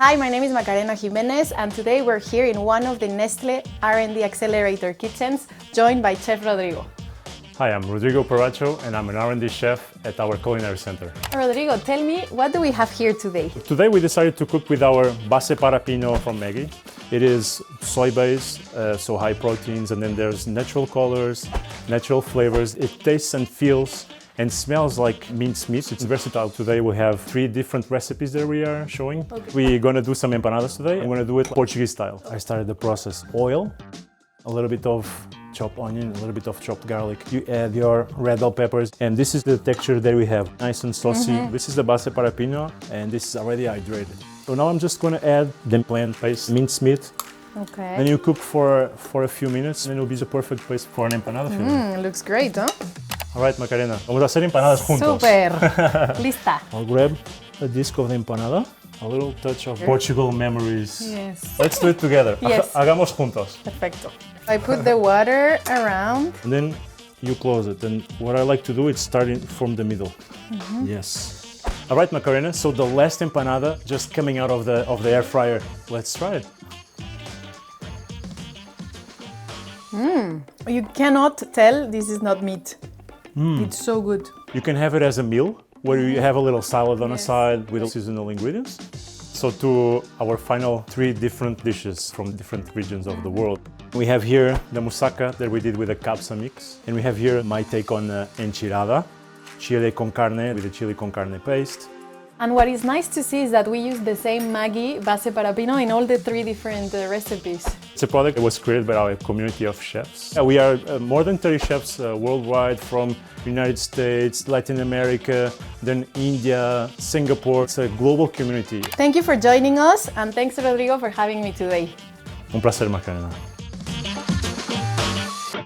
Hi, my name is Macarena Jimenez, and today we're here in one of the Nestlé R&D Accelerator kitchens, joined by Chef Rodrigo. Hi, I'm Rodrigo Parracho, and I'm an R&D chef at our culinary center. Rodrigo, tell me, what do we have here today? Today we decided to cook with our base para pino from Maggi. It is soy-based, so high proteins, and then there's natural colors, natural flavors. It tastes and feels and smells like minced meat. It's versatile. Today we have 3 different recipes that we are showing. Okay. We're gonna do some empanadas today. I'm gonna do it Portuguese style. I started the process. Oil, a little bit of chopped onion, a little bit of chopped garlic. You add your red bell peppers, and this is the texture that we have. Nice and saucy. This is the base para pino, and this is already hydrated. So now I'm just gonna add the plant paste, minced meat. Okay. Then you cook for a few minutes, and it will be the perfect place for an empanada. Looks great, huh? All right, Macarena, vamos a hacer empanadas juntos. Super! Lista. I'll grab a disc of the empanada, a little touch of Portugal memories. Yes. Let's do it together. Yes. Hagamos juntos. Perfecto. I put the water around. And then you close it. And what I like to do is starting from the middle. Yes. All right, Macarena, so the last empanada just coming out of the air fryer. Let's try it. You cannot tell this is not meat. It's so good. You can have it as a meal, where you have a little salad on the side with seasonal ingredients. So to our final 3 different dishes from different regions of the world. We have here the moussaka that we did with a capsa mix. And we have here my take on enchilada, chile con carne with the chile con carne paste. And what is nice to see is that we use the same Maggi base para pino in all the 3 different recipes. It's a product that was created by our community of chefs. We are more than 30 chefs worldwide, from United States, Latin America, then India, Singapore. It's a global community. Thank you for joining us, and thanks Rodrigo for having me today. Un placer, Macarena.